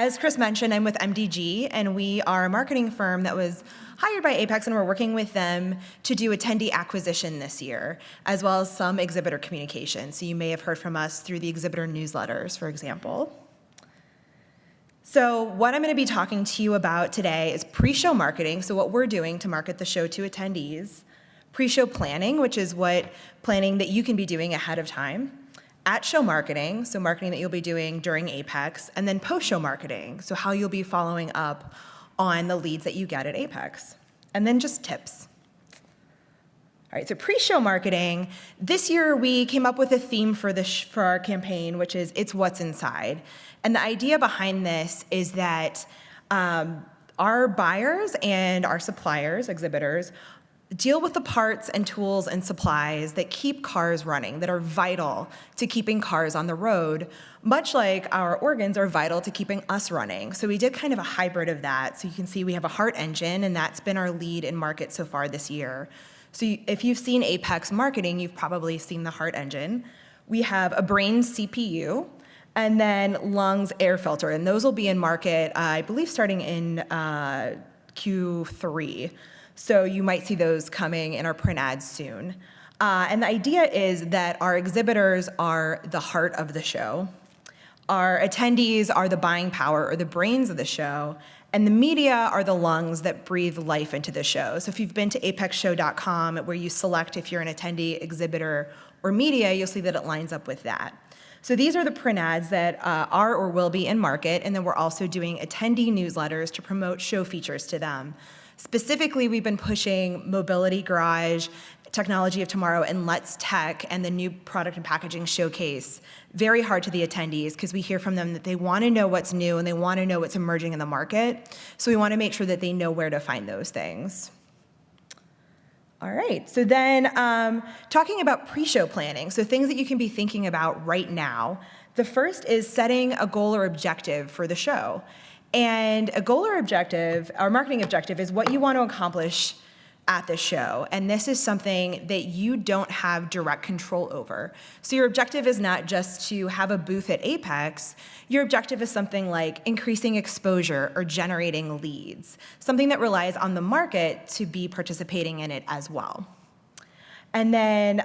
As Chris mentioned, I'm with MDG, and we are a marketing firm that was hired by AAPEX, and we're working with them to do attendee acquisition this year, as well as some exhibitor communication. So you may have heard from us through the exhibitor newsletters, for example. So what I'm going to be talking to you about today is pre-show marketing, so what we're doing to market the show to attendees, pre-show planning, which is what planning that you can be doing ahead of time, at-show marketing, so marketing that you'll be doing during AAPEX, and then post-show marketing, so how you'll be following up on the leads that you get at AAPEX, and then just tips. All right, so pre-show marketing, this year we came up with a theme for our campaign, which is It's What's Inside. And the idea behind this is that our buyers and our suppliers, exhibitors, deal with the parts and tools and supplies that keep cars running, that are vital to keeping cars on the road, much like our organs are vital to keeping us running. So we did kind of a hybrid of that. So you can see we have a heart engine, and that's been our lead in market so far this year. So if you've seen AAPEX marketing, you've probably seen the heart engine. We have a brain CPU, and then lungs air filter, and those will be in market, I believe, starting in Q3. So you might see those coming in our print ads soon. And the idea is that our exhibitors are the heart of the show. Our attendees are the buying power or the brains of the show. And the media are the lungs that breathe life into the show. So if you've been to apexshow.com, where you select if you're an attendee, exhibitor, or media, you'll see that it lines up with that. So these are the print ads that are or will be in market, and then we're also doing attendee newsletters to promote show features to them. Specifically, we've been pushing Mobility Garage, Technology of Tomorrow, and Let's Tech, and the new product and packaging showcase very hard to the attendees, because we hear from them that they want to know what's new and they want to know what's emerging in the market. So we want to make sure that they know where to find those things. All right, so then talking about pre-show planning, so things that you can be thinking about right now. The first is setting a goal or objective for the show. And a goal or objective, our marketing objective, is what you want to accomplish at the show. And this is something that you don't have direct control over. So your objective is not just to have a booth at AAPEX. Your objective is something like increasing exposure or generating leads, something that relies on the market to be participating in it as well. And then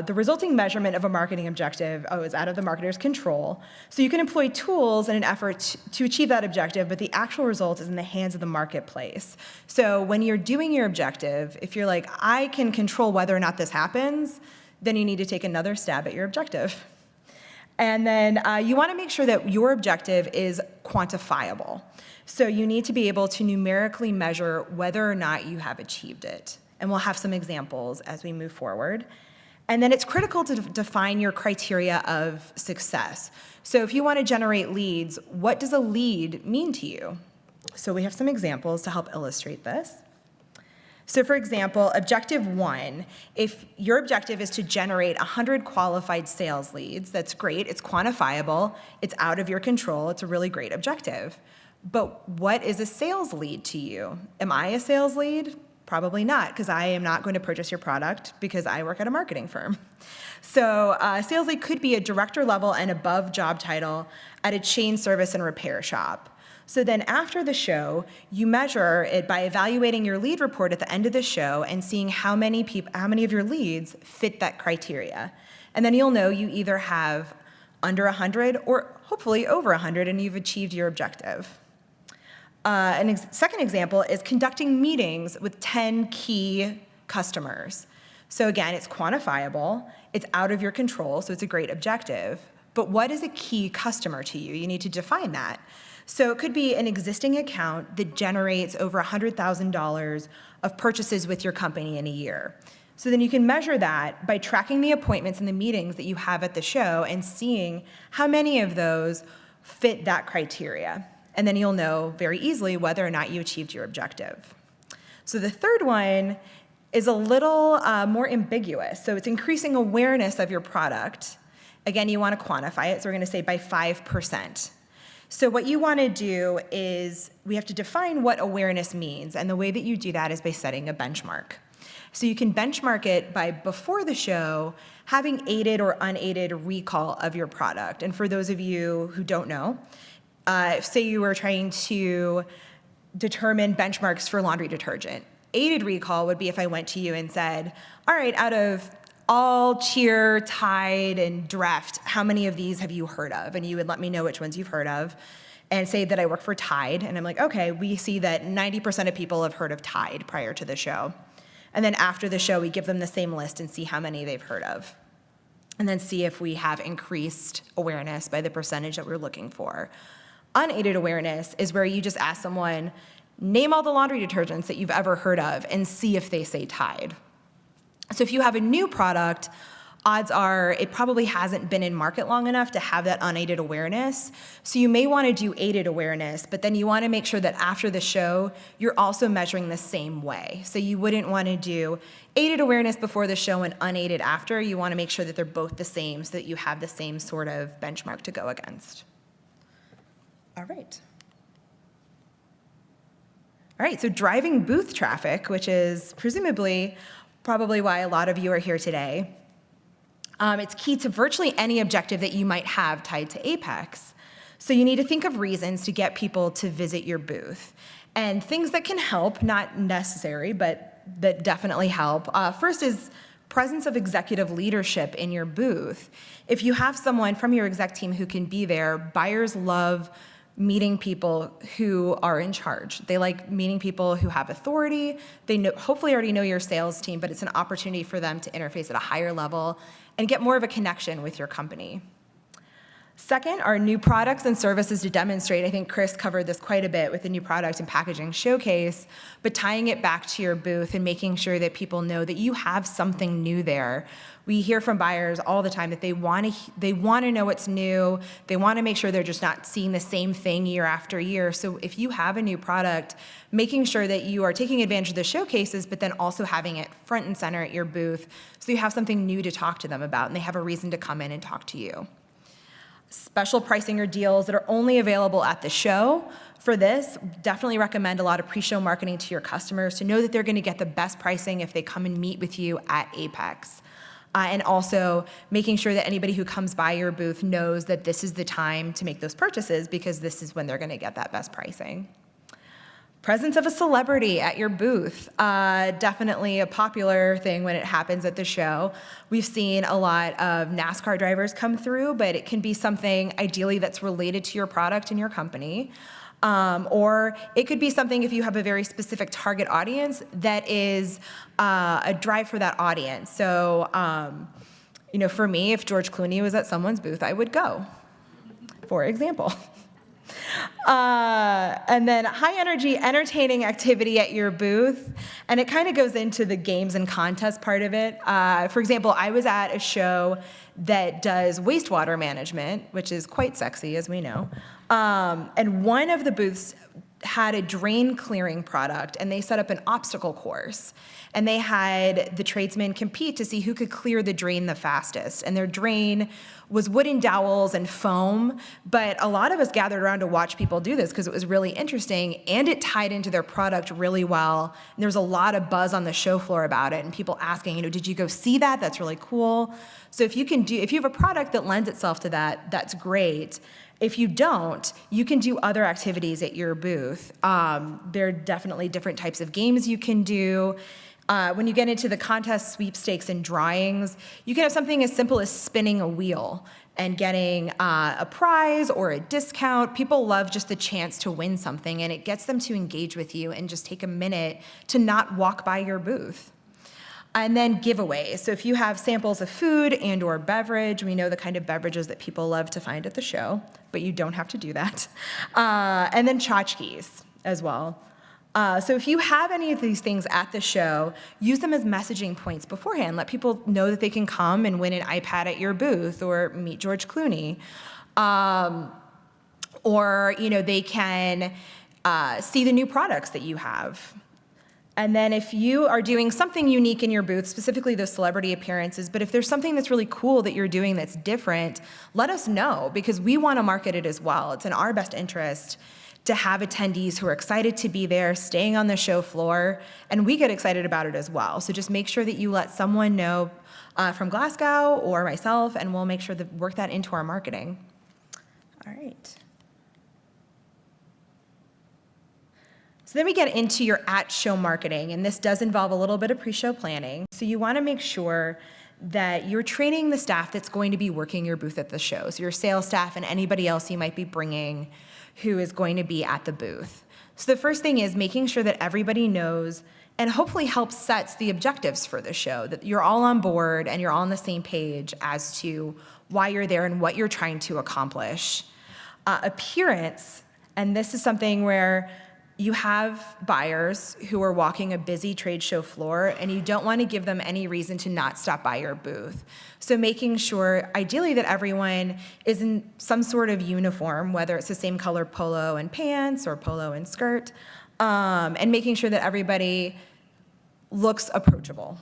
the resulting measurement of a marketing objective is out of the marketer's control. So you can employ tools in an effort to achieve that objective, but the actual result is in the hands of the marketplace. So when you're doing your objective, if you're like, I can control whether or not this happens, then you need to take another stab at your objective. And then you want to make sure that your objective is quantifiable. So you need to be able to numerically measure whether or not you have achieved it. And we'll have some examples as we move forward. And then it's critical to define your criteria of success. So if you want to generate leads, what does a lead mean to you? So we have some examples to help illustrate this. So for example, objective 1, if your objective is to generate 100 qualified sales leads, that's great, it's quantifiable, it's out of your control, it's a really great objective. But what is a sales lead to you? Am I a sales lead? Probably not, because I am not going to purchase your product because I work at a marketing firm. So sales lead could be a director level and above job title at a chain service and repair shop. So then after the show, you measure it by evaluating your lead report at the end of the show and seeing how many of your leads fit that criteria. And then you'll know you either have under 100 or hopefully over 100 and you've achieved your objective. Second example is conducting meetings with 10 key customers. So again, it's quantifiable, it's out of your control, so it's a great objective. But what is a key customer to you? You need to define that. So it could be an existing account that generates over $100,000 of purchases with your company in a year. So then you can measure that by tracking the appointments and the meetings that you have at the show and seeing how many of those fit that criteria. And then you'll know very easily whether or not you achieved your objective. So the third one is a little more ambiguous. So it's increasing awareness of your product. Again, you want to quantify it, so we're going to say by 5%. So what you want to do is we have to define what awareness means, and the way that you do that is by setting a benchmark. So you can benchmark it by, before the show, having aided or unaided recall of your product. And for those of you who don't know, Say you were trying to determine benchmarks for laundry detergent. Aided recall would be if I went to you and said, all right, out of all Cheer, Tide, and Dreft, how many of these have you heard of? And you would let me know which ones you've heard of, and say that I work for Tide, and I'm like, okay, we see that 90% of people have heard of Tide prior to the show. And then after the show, we give them the same list and see how many they've heard of. And then see if we have increased awareness by the percentage that we're looking for. Unaided awareness is where you just ask someone, name all the laundry detergents that you've ever heard of and see if they say Tide. So if you have a new product, odds are it probably hasn't been in market long enough to have that unaided awareness. So you may want to do aided awareness, but then you want to make sure that after the show, you're also measuring the same way. So you wouldn't want to do aided awareness before the show and unaided after. You want to make sure that they're both the same so that you have the same sort of benchmark to go against. All right. All right, so driving booth traffic, which is presumably probably why a lot of you are here today. It's key to virtually any objective that you might have tied to AAPEX. So you need to think of reasons to get people to visit your booth. And things that can help, not necessary, but that definitely help. First is presence of executive leadership in your booth. If you have someone from your exec team who can be there, buyers love meeting people who are in charge. They like meeting people who have authority. They hopefully already know your sales team, but it's an opportunity for them to interface at a higher level and get more of a connection with your company. Second are new products and services to demonstrate. I think Chris covered this quite a bit with the new product and packaging showcase, but tying it back to your booth and making sure that people know that you have something new there. We hear from buyers all the time that they want to know what's new. They want to make sure they're just not seeing the same thing year after year. So if you have a new product, making sure that you are taking advantage of the showcases, but then also having it front and center at your booth so you have something new to talk to them about and they have a reason to come in and talk to you. Special pricing or deals that are only available at the show. For this, definitely recommend a lot of pre-show marketing to your customers to know that they're going to get the best pricing if they come and meet with you at AAPEX. And also making sure that anybody who comes by your booth knows that this is the time to make those purchases because this is when they're going to get that best pricing. Presence of a celebrity at your booth, definitely a popular thing when it happens at the show. We've seen a lot of NASCAR drivers come through, but it can be something ideally that's related to your product and your company. Or it could be something if you have a very specific target audience that is a drive for that audience. So, for me, if George Clooney was at someone's booth, I would go, for example. And then high energy, entertaining activity at your booth. And it kind of goes into the games and contest part of it. For example, I was at a show that does wastewater management, which is quite sexy, as we know. And one of the booths had a drain clearing product, and they set up an obstacle course. And they had the tradesmen compete to see who could clear the drain the fastest. And their drain was wooden dowels and foam, but a lot of us gathered around to watch people do this because it was really interesting, and it tied into their product really well. And there was a lot of buzz on the show floor about it, and people asking, did you go see that? That's really cool. So if you have a product that lends itself to that, that's great. If you don't, you can do other activities at your booth. There are definitely different types of games you can do. When you get into the contest, sweepstakes, and drawings, you can have something as simple as spinning a wheel and getting a prize or a discount. People love just the chance to win something, and it gets them to engage with you and just take a minute to not walk by your booth. And then giveaways. So if you have samples of food and or beverage, we know the kind of beverages that people love to find at the show, but you don't have to do that. And then tchotchkes as well. So if you have any of these things at the show, use them as messaging points beforehand. Let people know that they can come and win an iPad at your booth or meet George Clooney. Or they can see the new products that you have. And then if you are doing something unique in your booth, specifically those celebrity appearances, but if there's something that's really cool that you're doing that's different, let us know because we want to market it as well. It's in our best interest to have attendees who are excited to be there, staying on the show floor, and we get excited about it as well. So just make sure that you let someone know from Glasgow or myself, and we'll make sure to work that into our marketing. All right. So then we get into your at-show marketing, and this does involve a little bit of pre-show planning. So you want to make sure that you're training the staff that's going to be working your booth at the show. So your sales staff and anybody else you might be bringing who is going to be at the booth. So the first thing is making sure that everybody knows and hopefully helps sets the objectives for the show, that you're all on board and you're all on the same page as to why you're there and what you're trying to accomplish. Appearance, and this is something where you have buyers who are walking a busy trade show floor and you don't want to give them any reason to not stop by your booth. So making sure, ideally, that everyone is in some sort of uniform, whether it's the same color polo and pants or polo and skirt, and making sure that everybody looks approachable.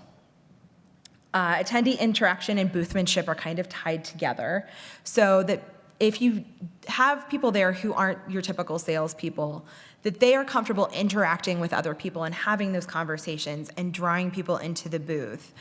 Attendee interaction and boothmanship are kind of tied together, so that if you have people there who aren't your typical salespeople, that they are comfortable interacting with other people and having those conversations and drawing people into the booth.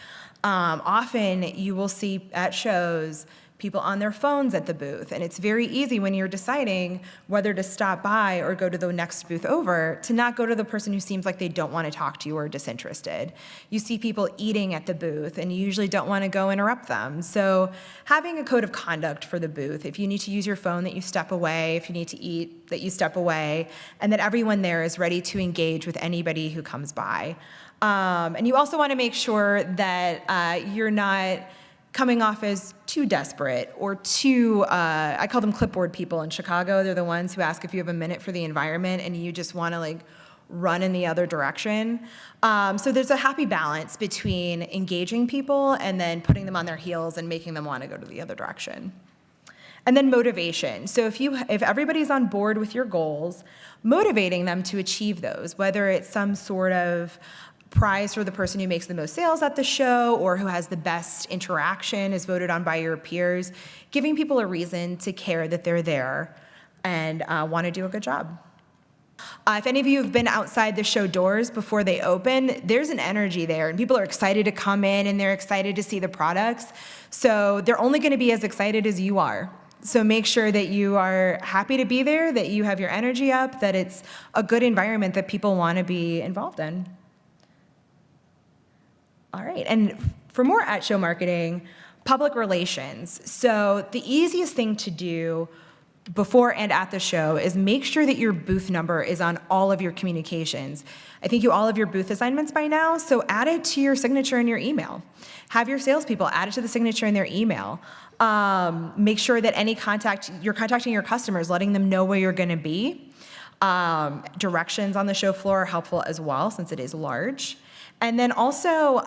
Often you will see at shows people on their phones at the booth, and it's very easy when you're deciding whether to stop by or go to the next booth over to not go to the person who seems like they don't want to talk to you or disinterested. You see people eating at the booth and you usually don't want to go interrupt them. So having a code of conduct for the booth, if you need to use your phone, that you step away, if you need to eat, that you step away, and that everyone there is ready to engage with anybody who comes by. And you also want to make sure that you're not coming off as too desperate or too, I call them clipboard people in Chicago. They're the ones who ask if you have a minute for the environment and you just want to like run in the other direction. So there's a happy balance between engaging people and then putting them on their heels and making them want to go to the other direction. And then motivation. So if everybody's on board with your goals, motivating them to achieve those, whether it's some sort of prize for the person who makes the most sales at the show or who has the best interaction is voted on by your peers, giving people a reason to care that they're there and want to do a good job. If any of you have been outside the show doors before they open, there's an energy there and people are excited to come in and they're excited to see the products. So they're only going to be as excited as you are. So make sure that you are happy to be there, that you have your energy up, that it's a good environment that people want to be involved in. All right, and for more at-show marketing, public relations. So the easiest thing to do before and at the show is make sure that your booth number is on all of your communications. I think you all have your booth assignments by now, so add it to your signature in your email. Have your salespeople add it to the signature in their email. Make sure that you're contacting your customers, letting them know where you're gonna be. Directions on the show floor are helpful as well, since it is large. And then also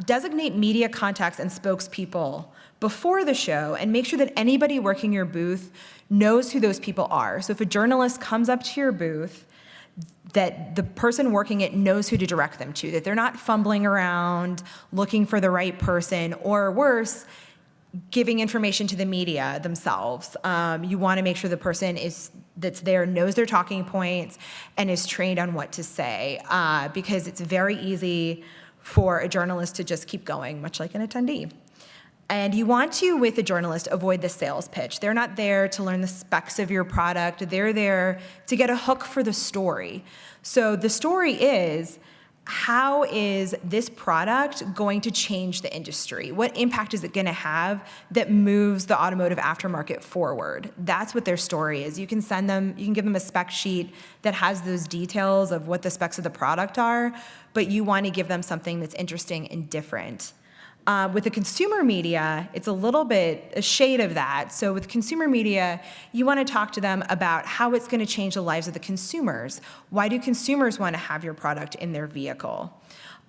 designate media contacts and spokespeople before the show and make sure that anybody working your booth knows who those people are. So if a journalist comes up to your booth, that the person working it knows who to direct them to, that they're not fumbling around looking for the right person, or worse, giving information to the media themselves. You want to make sure the person that's there knows their talking points and is trained on what to say, because it's very easy for a journalist to just keep going, much like an attendee. And you want to, with a journalist, avoid the sales pitch. They're not there to learn the specs of your product. They're there to get a hook for the story. So the story is, how is this product going to change the industry? What impact is it going to have that moves the automotive aftermarket forward? That's what their story is. You can give them a spec sheet that has those details of what the specs of the product are, but you want to give them something that's interesting and different. With the consumer media, it's a shade of that. So with consumer media, you want to talk to them about how it's going to change the lives of the consumers. Why do consumers want to have your product in their vehicle?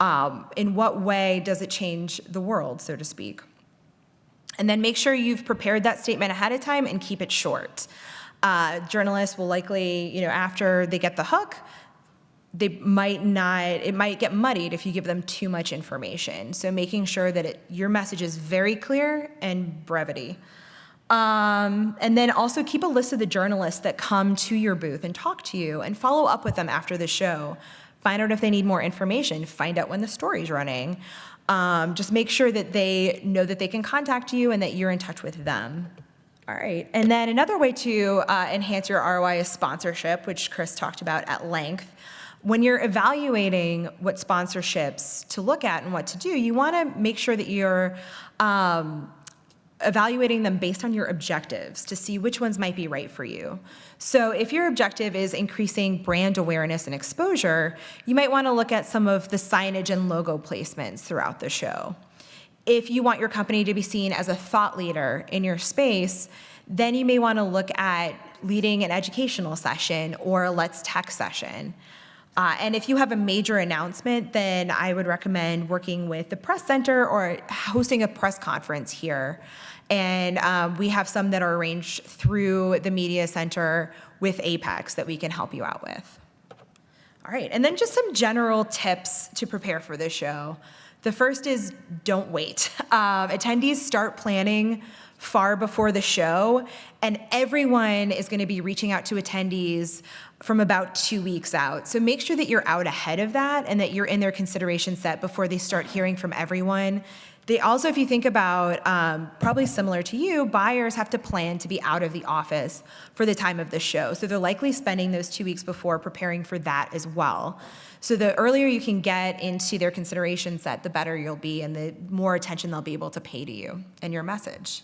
In what way does it change the world, so to speak? And then make sure you've prepared that statement ahead of time and keep it short. Journalists will likely, after they get the hook, it might get muddied if you give them too much information. So making sure that your message is very clear and brevity. And then also keep a list of the journalists that come to your booth and talk to you and follow up with them after the show. Find out if they need more information, find out when the story's running. Just make sure that they know that they can contact you and that you're in touch with them. All right, and then another way to enhance your ROI is sponsorship, which Chris talked about at length. When you're evaluating what sponsorships to look at and what to do, you want to make sure that you're evaluating them based on your objectives to see which ones might be right for you. So if your objective is increasing brand awareness and exposure, you might want to look at some of the signage and logo placements throughout the show. If you want your company to be seen as a thought leader in your space, then you may want to look at leading an educational session or a Let's Tech session. And if you have a major announcement, then I would recommend working with the press center or hosting a press conference here. And we have some that are arranged through the media center with AAPEX that we can help you out with. All right, and then just some general tips to prepare for the show. The first is don't wait. Attendees start planning far before the show, and everyone is going to be reaching out to attendees from about 2 weeks out. So make sure that you're out ahead of that and that you're in their consideration set before they start hearing from everyone. They also, if you think about, probably similar to you, buyers have to plan to be out of the office for the time of the show. So they're likely spending those 2 weeks before preparing for that as well. So the earlier you can get into their consideration set, the better you'll be and the more attention they'll be able to pay to you and your message.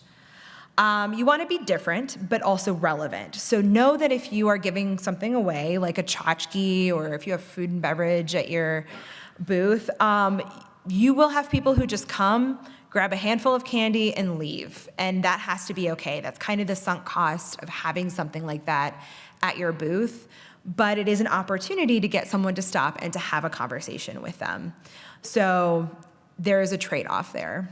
You want to be different, but also relevant. So know that if you are giving something away, like a tchotchke, or if you have food and beverage at your booth, you will have people who just come, grab a handful of candy, and leave. And that has to be okay. That's kind of the sunk cost of having something like that at your booth. But it is an opportunity to get someone to stop and to have a conversation with them. So there is a trade-off there.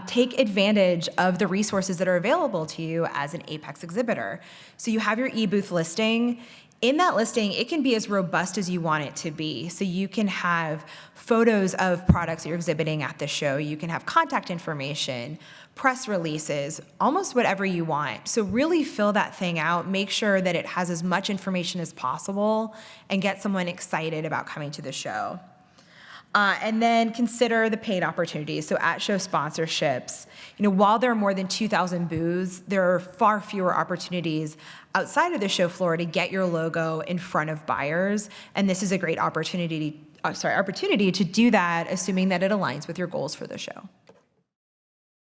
Take advantage of the resources that are available to you as an AAPEX exhibitor. So you have your e-booth listing. In that listing, it can be as robust as you want it to be. So you can have photos of products you're exhibiting at the show. You can have contact information, press releases, almost whatever you want. So really fill that thing out. Make sure that it has as much information as possible and get someone excited about coming to the show. And then consider the paid opportunities. So at show sponsorships, while there are more than 2,000 booths, there are far fewer opportunities outside of the show floor to get your logo in front of buyers. And this is a great opportunity to do that, assuming that it aligns with your goals for the show.